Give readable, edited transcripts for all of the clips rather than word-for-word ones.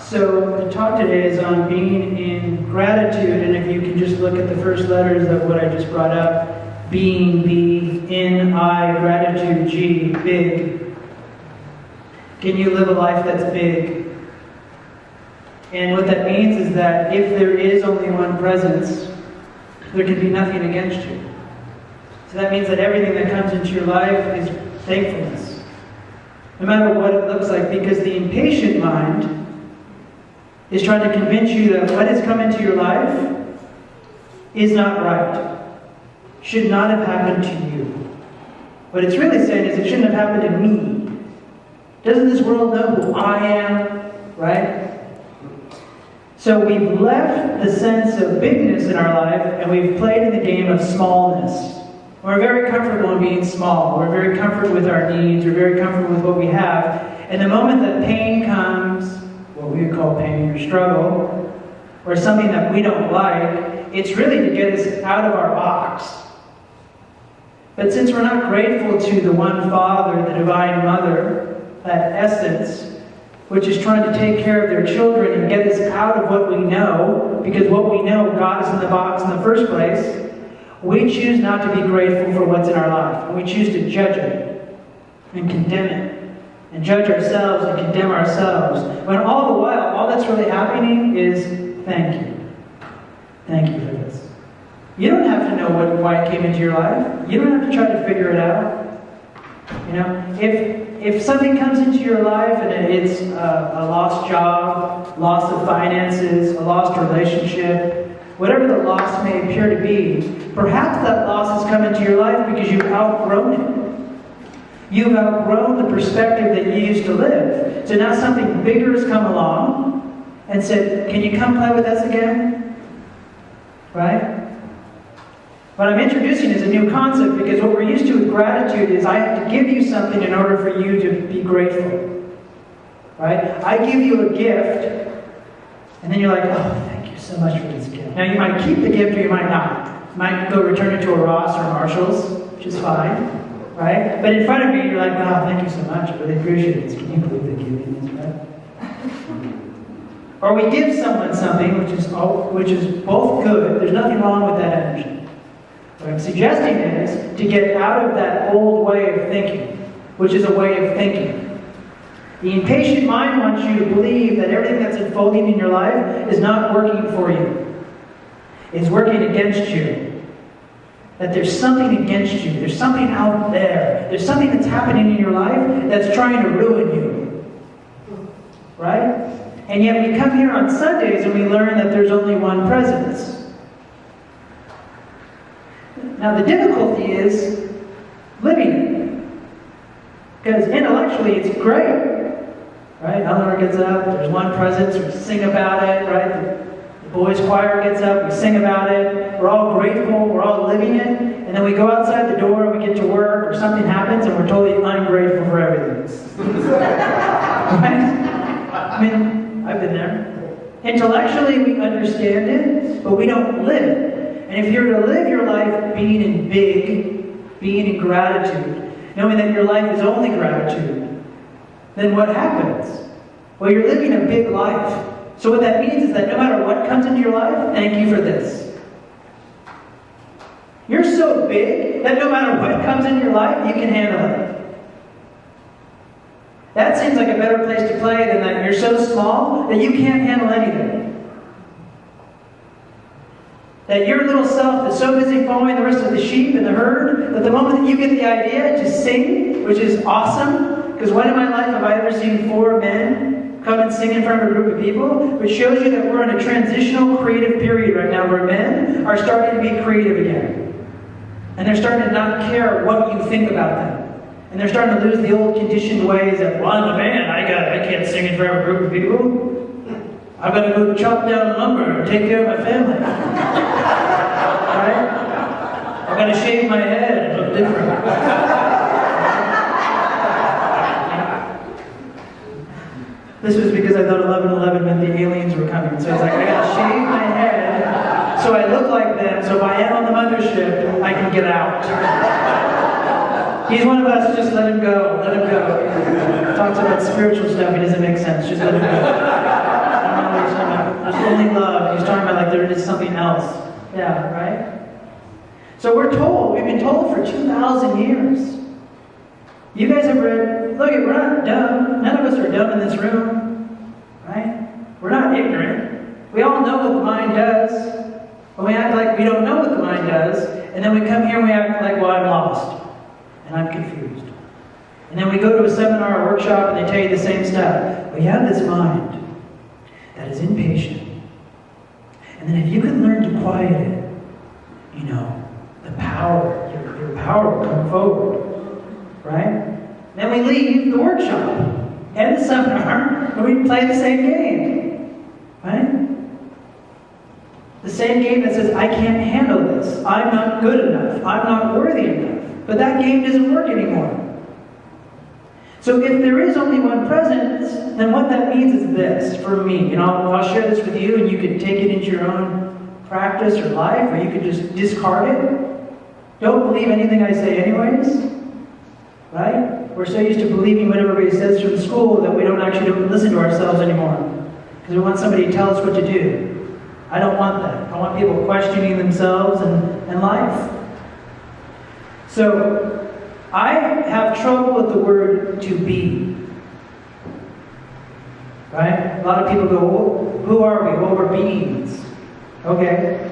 So the talk today is on being in gratitude, and if you can just look at the first letters of what I just brought up, being, B, N, I, gratitude, G, big. Can you live a life that's big? And what that means is that if there is only one presence, there can be nothing against you. So that means that everything that comes into your life is thankfulness. No matter what it looks like, because the impatient mind is trying to convince you that what has come into your life is not right. Should not have happened to you. What it's really saying is it shouldn't have happened to me. Doesn't this world know who I am? Right? So we've left the sense of bigness in our life and we've played in the game of smallness. We're very comfortable in being small. We're very comfortable with our needs. We're very comfortable with what we have. And the moment that pain comes, what we would call pain or struggle, or something that we don't like, it's really to get us out of our box. But since we're not grateful to the one Father, the Divine Mother, that essence, which is trying to take care of their children and get us out of what we know, because what we know got us in the box in the first place, we choose not to be grateful for what's in our life. And we choose to judge it and condemn it. And judge ourselves and condemn ourselves. When all the while, all that's really happening is, thank you. Thank you for this. You don't have to know why it came into your life. You don't have to try to figure it out. You know, if something comes into your life and it's a lost job, loss of finances, a lost relationship, whatever the loss may appear to be, perhaps that loss has come into your life because you've outgrown it. You've outgrown the perspective that you used to live. So now something bigger has come along and said, can you come play with us again? Right? What I'm introducing is a new concept, because what we're used to with gratitude is I have to give you something in order for you to be grateful. Right? I give you a gift, and then you're like, oh, thank you so much for this gift. Now you might keep the gift or you might not. You might go return it to a Ross or Marshall's, which is fine. Right? But in front of me, you're like, wow, thank you so much. I really appreciate it. Can you believe they gave me this, right? Or we give someone something, which is both good. There's nothing wrong with that energy. What I'm suggesting is to get out of that old way of thinking, which is a way of thinking. The impatient mind wants you to believe that everything that's unfolding in your life is not working for you. It's working against you. That there's something against you. There's something out there. There's something that's happening in your life that's trying to ruin you. Right? And yet we come here on Sundays and we learn that there's only one presence. Now the difficulty is living it. Because intellectually it's great. Right? Eleanor gets up, there's one presence, we sing about it, right? The boys' choir gets up, we sing about it, we're all grateful, we're all living it, and then we go outside the door, we get to work, or something happens, and we're totally ungrateful for everything. Right? I mean, I've been there. Intellectually, we understand it, but we don't live it. And if you're to live your life being in big, being in gratitude, knowing that your life is only gratitude, then what happens? Well, you're living a big life. So what that means is that no matter what comes into your life, thank you for this. You're so big that no matter what comes into your life, you can handle it. That seems like a better place to play than that you're so small that you can't handle anything. That your little self is so busy following the rest of the sheep and the herd that the moment that you get the idea to sing, which is awesome, because when in my life have I ever seen 4 men come and sing in front of a group of people, which shows you that we're in a transitional creative period right now where men are starting to be creative again. And they're starting to not care what you think about them. And they're starting to lose the old conditioned ways of, well, I'm a man, I can't sing in front of a group of people. I've got to go chop down lumber and take care of my family. Right? I've got to shave my head and look different. This was because I thought 11/11 meant the aliens were coming. So it's like, I gotta shave my head so I look like them, so if I am on the mothership, I can get out. He's one of us, just let him go, let him go. Talks about spiritual stuff, it doesn't make sense, just let him go. there's only love. He's talking about like there is something else. Yeah, right? So we've been told for 2,000 years. You guys have read, look, we're not dumb. None of us are dumb in this room. Right? We're not ignorant. We all know what the mind does. But we act like we don't know what the mind does. And then we come here and we act like, well, I'm lost. And I'm confused. And then we go to a seminar or workshop and they tell you the same stuff. Well, you have this mind that is impatient. And then if you can learn to quiet it, you know, the power, your power will come forward. Right? Then we leave the workshop and the seminar and we play the same game. Right? The same game that says, I can't handle this. I'm not good enough. I'm not worthy enough. But that game doesn't work anymore. So if there is only one presence, then what that means is this for me. And I'll share this with you and you can take it into your own practice or life, or you can just discard it. Don't believe anything I say anyways. Right? We're so used to believing what everybody says from school that we don't listen to ourselves anymore. Because we want somebody to tell us what to do. I don't want that. I want people questioning themselves and life. So, I have trouble with the word to be. Right? A lot of people go, well, who are we? Well, we're beings. Okay.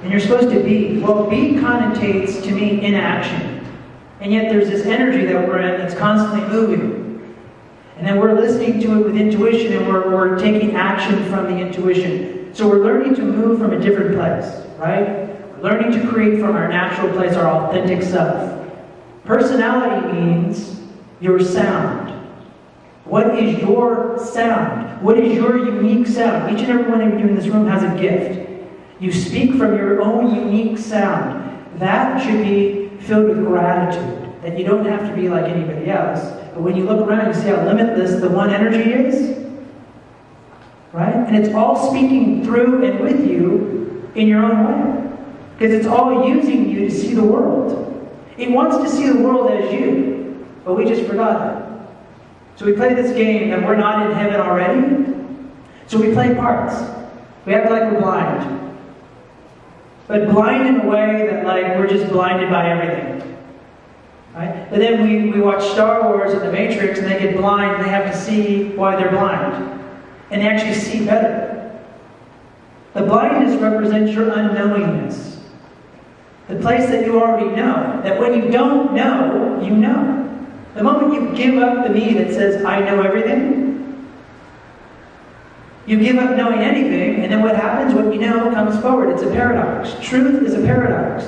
And you're supposed to be. Well, be connotates to me inaction. And yet there's this energy that we're in that's constantly moving. And then we're listening to it with intuition and we're taking action from the intuition. So we're learning to move from a different place, right? We're learning to create from our natural place, our authentic self. Personality means your sound. What is your sound? What is your unique sound? Each and every one of you in this room has a gift. You speak from your own unique sound. That should be filled with gratitude. That you don't have to be like anybody else. But when you look around, you see how limitless the one energy is. Right? And it's all speaking through and with you in your own way. Because it's all using you to see the world. It wants to see the world as you. But we just forgot that. So we play this game that we're not in heaven already. So we play parts. We act like we're blind. But blind in a way that like we're just blinded by everything. Right? But then we watch Star Wars and The Matrix and they get blind and they have to see why they're blind. And they actually see better. The blindness represents your unknowingness. The place that you already know. That when you don't know, you know. The moment you give up the me that says, I know everything, you give up knowing anything, and then what happens? What you know comes forward. It's a paradox. Truth is a paradox.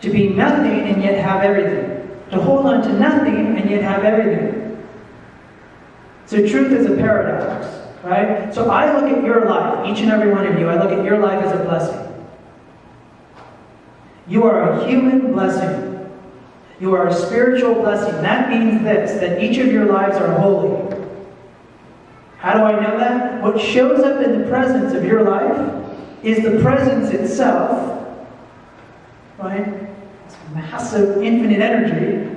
To be nothing and yet have everything. To hold on to nothing and yet have everything. So truth is a paradox. Right? So I look at your life, each and every one of you, I look at your life as a blessing. You are a human blessing. You are a spiritual blessing. That means this, that each of your lives are holy. How do I know that? What shows up in the presence of your life is the presence itself. Right? It's massive, infinite energy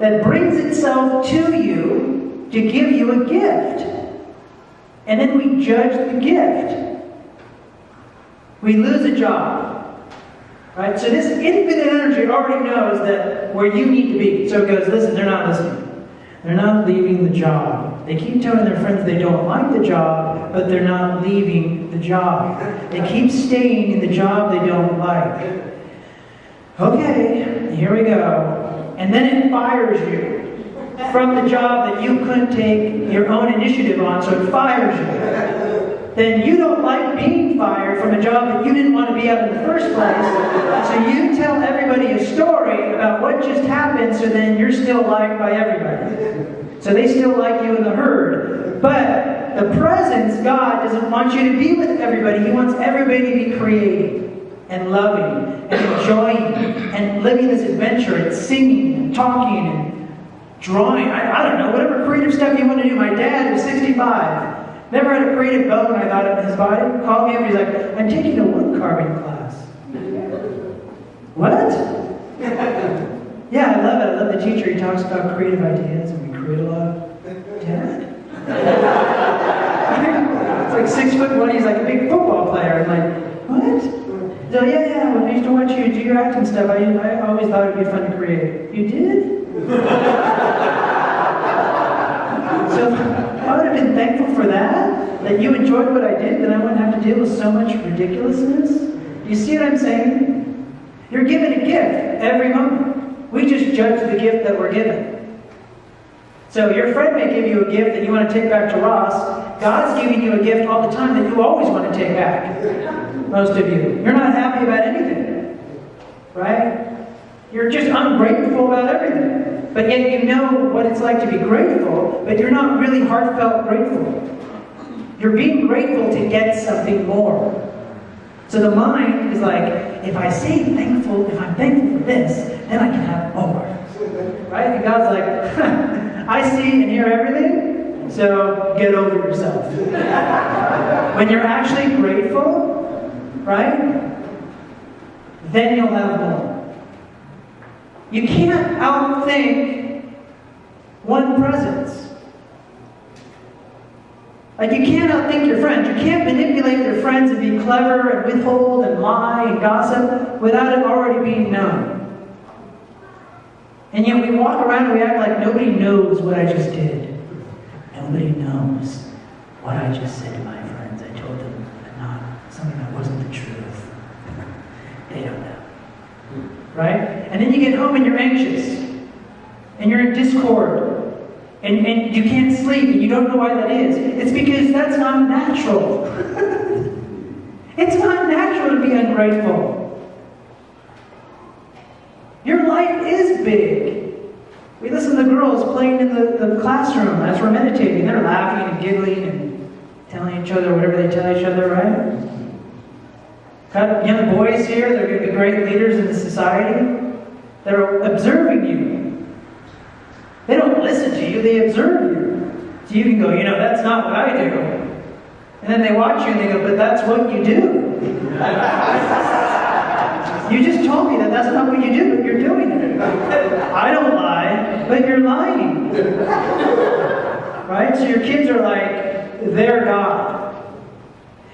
that brings itself to you to give you a gift. And then we judge the gift. We lose a job. Right? So this infinite energy already knows that where you need to be. So it goes, listen, they're not listening. They're not leaving the job. They keep telling their friends they don't like the job, but they're not leaving the job. They keep staying in the job they don't like. Okay, here we go. And then it fires you from the job that you couldn't take your own initiative on, so it fires you. Then you don't like being fired from a job that you didn't want to be at in the first place. So you tell everybody a story about what just happened, so then you're still liked by everybody. So they still like you in the herd. But the presence, God, doesn't want you to be with everybody. He wants everybody to be creating and loving and enjoying and living this adventure and singing and talking and drawing. I don't know, whatever creative stuff you want to do. My dad was 65. Never had a creative bone, I thought, in his body. Called me up, he's like, I'm taking a wood carving class. What? Yeah, I love it. I love the teacher. He talks about creative ideas, and we create a lot. Dad? It's like 6'1", he's like a big football player. I'm like, what? So yeah, when I used to watch you do your acting stuff, I always thought it'd be fun to create. You did? So I would have been thankful for that you enjoyed what I did, then I wouldn't have to deal with so much ridiculousness. You see what I'm saying? You're given a gift every moment. We just judge the gift that we're given. So your friend may give you a gift that you want to take back to Ross. God's giving you a gift all the time that you always want to take back. Most of you. You're not happy about anything. Right? You're just ungrateful about everything. But yet you know what it's like to be grateful, but you're not really heartfelt grateful. You're being grateful to get something more. So the mind is like, if I'm thankful for this, then I can have more. Right? And God's like, I see and hear everything, so get over yourself. When you're actually grateful, right? Then you'll have more. You can't outthink one presence. Like you can't outthink your friends. You can't manipulate your friends and be clever and withhold and lie and gossip without it already being known. And yet we walk around and we act like nobody knows what I just did. Nobody knows what I just said to my friends. I told them something that wasn't the truth. They don't know. Right? And then you get home and you're anxious. And you're in discord. And you can't sleep and you don't know why that is. It's because that's not natural. It's not natural to be ungrateful. Your life is big. We listen to the girls playing in the classroom as we're meditating. They're laughing and giggling and telling each other whatever they tell each other, right? Got young boys here, they're going to be great leaders in the society. They're observing you. They don't listen to you, they observe you. So you can go, that's not what I do. And then they watch you and they go, but that's what you do. You just told me that that's not what you do, but you're doing it. I don't lie, but you're lying. Right? So your kids are like their God.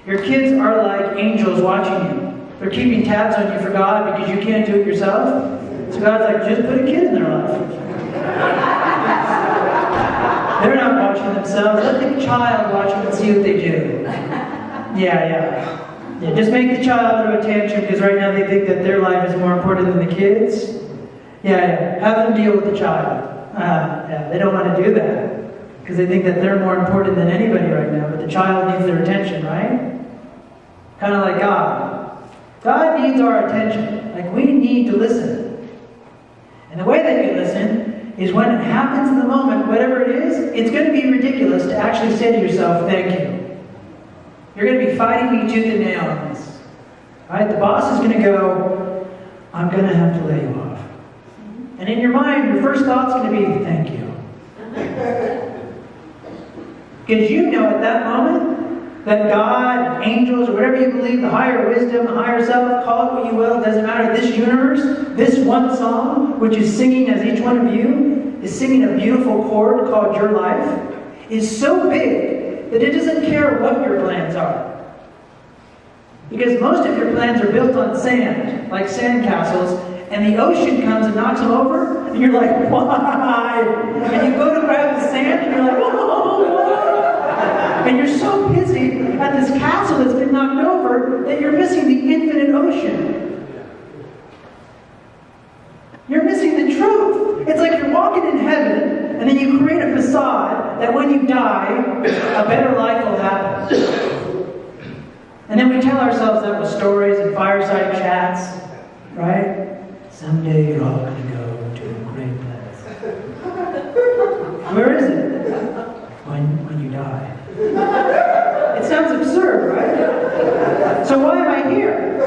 Your kids are like angels watching you. They're keeping tabs on you for God because you can't do it yourself. So God's like, just put a kid in their life. They're not watching themselves. Let the child watch them and see what they do. Yeah, just make the child throw a tantrum because right now they think that their life is more important than the kids. Yeah. Have them deal with the child. They don't want to do that because they think that they're more important than anybody right now. But the child needs their attention, right? Kind of like God. God needs our attention. Like we need to listen. And the way that you listen is when it happens in the moment, whatever it is, it's going to be ridiculous to actually say to yourself, thank you. You're going to be fighting me tooth and nail on this. All right? The boss is going to go, I'm going to have to lay you off. And in your mind, your first thought's going to be, thank you. Because you know at that moment that God, angels, or whatever you believe, the higher wisdom, the higher self, call it what you will, it doesn't matter. This universe, this one song, which is singing as each one of you, is singing a beautiful chord called Your Life, is so big that it doesn't care what your plans are. Because most of your plans are built on sand, like sand castles, and the ocean comes and knocks them over, and you're like, why? And you go to grab the sand, and you're like, whoa! And you're so busy at this castle that's been knocked over that you're missing the infinite ocean. You're missing the truth. It's like you're walking in heaven, and then you create a facade that when you die, a better life will happen. And then we tell ourselves that with stories and fireside chats, right? Someday you're all going to go to a great place. Where is it? When you die. It sounds absurd, right? So why am I here?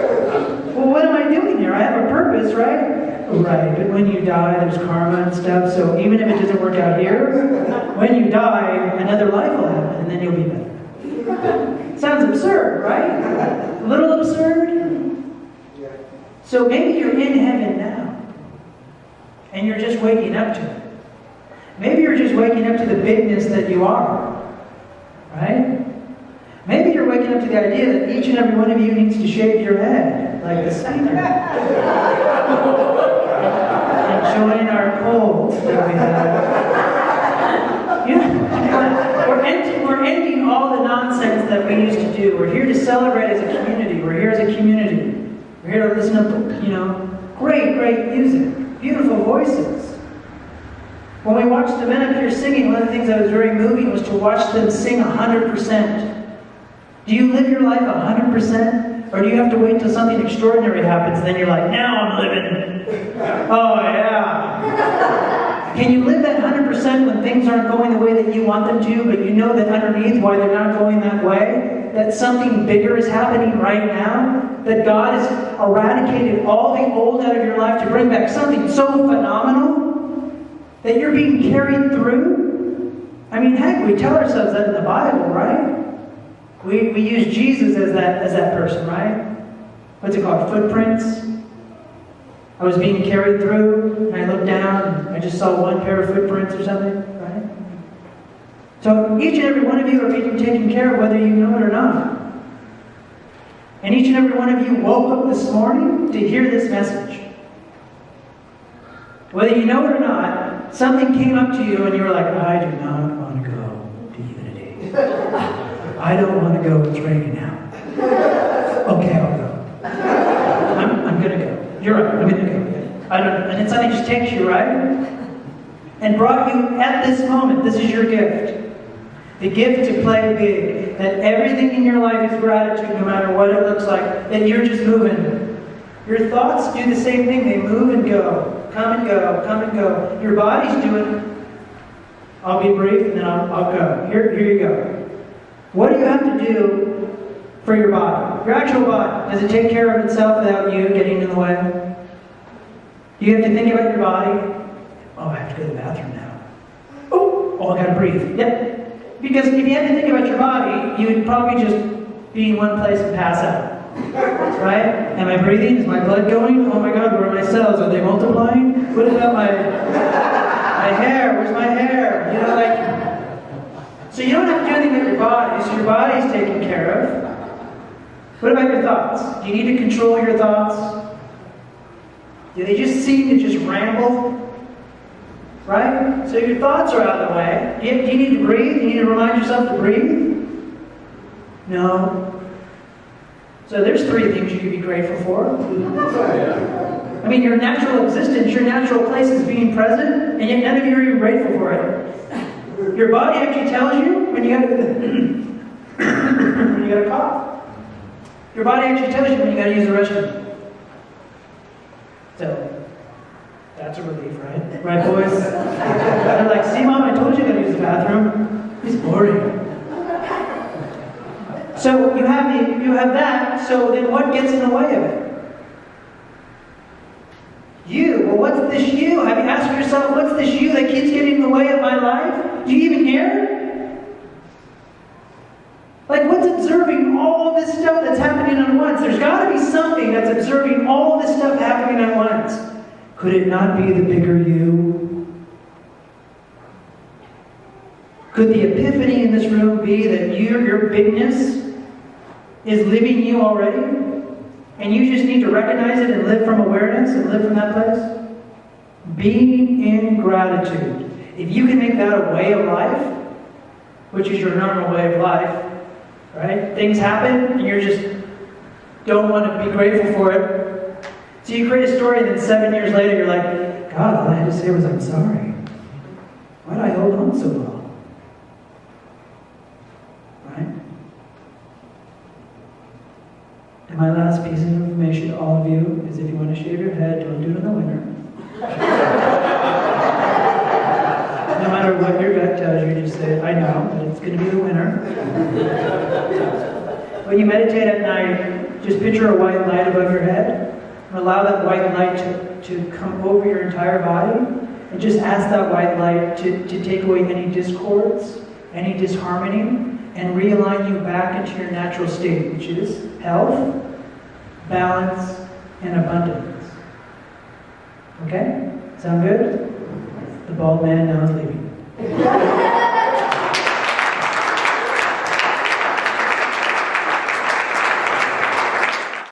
Well, what am I doing here? I have a purpose, right? Right, but when you die, there's karma and stuff, so even if it doesn't work out here, when you die, another life will happen, and then you'll be better. Sounds absurd, right? A little absurd? So maybe you're in heaven now, and you're just waking up to it. Maybe you're just waking up to the bigness that you are, right? Maybe you're the idea that each and every one of you needs to shave your head, like the singer. And join our cult that we have. We're ending all the nonsense that we used to do. We're here to celebrate as a community. We're here as a community. We're here to listen to, great music, beautiful voices. When we watched the men up here singing, one of the things that was very moving was to watch them sing 100%. Do you live your life 100%? Or do you have to wait until something extraordinary happens and then you're like, now I'm living? Oh yeah. Can you live that 100% when things aren't going the way that you want them to, but you know that underneath why they're not going that way? That something bigger is happening right now? That God has eradicated all the old out of your life to bring back something so phenomenal that you're being carried through? I mean, heck, we tell ourselves that in the Bible, right? We use Jesus as that person, right? What's it called? Footprints? I was being carried through, and I looked down, and I just saw one pair of footprints or something, right? So each and every one of you are being taken care of whether you know it or not. And each and every one of you woke up this morning to hear this message. Whether you know it or not, something came up to you and you were like, I do not want to go to Unity. I don't want to go, it's raining now. Okay, I'll go. I'm going to go. You're right, I'm going to go. And then something just takes you, right? And brought you at this moment. This is your gift. The gift to play big. That everything in your life is gratitude no matter what it looks like. That you're just moving. Your thoughts do the same thing. They move and go. Come and go. Come and go. Your body's doing it. I'll be brief and then I'll go. Here you go. What do you have to do for your body? Your actual body. Does it take care of itself without you getting in the way? You have to think about your body. Oh, I have to go to the bathroom now. Oh, I gotta breathe. Yep. Because if you had to think about your body, you would probably just be in one place and pass out. Right? Am I breathing? Is my blood going? Oh my God, where are my cells? Are they multiplying? What about my hair? Where's my hair? So you don't have to do anything with your body, so your body's taken care of. What about your thoughts? Do you need to control your thoughts? Do they just seem to just ramble? Right? So your thoughts are out of the way. Do you need to breathe? Do you need to remind yourself to breathe? No. So there's 3 things you can be grateful for. I mean, your natural existence, your natural place is being present, and yet none of you are even grateful for it. Your body actually tells you when you got a cough. Your body actually tells you when you got to use the restroom. So, that's a relief, right? Right, boys? They're like, see, Mom, I told you to use the bathroom. It's boring. So you have that, so then what gets in the way of it? You. Well, what's this you? Have you asked yourself, what's this you that keeps getting in the way of my life? Do you even hear? Like, what's observing all of this stuff that's happening at once? There's got to be something that's observing all of this stuff happening at once. Could it not be the bigger you? Could the epiphany in this room be that your bigness is living you already? And you just need to recognize it and live from awareness and live from that place? Being in gratitude. If you can make that a way of life, which is your normal way of life, right? Things happen and you just don't want to be grateful for it. So you create a story and then 7 years later you're like, God, all I had to say was I'm sorry. Why did I hold on so long? Right? And my last piece of information to all of you is if you want to shave your head, don't do it in the winter. No matter what your gut tells you, just say, I know, but it's going to be the winter. When you meditate at night, just picture a white light above your head. And allow that white light to come over your entire body. And just ask that white light to take away any discords, any disharmony, and realign you back into your natural state, which is health, balance, and abundance. Okay? Sound good? The bald man now is leaving.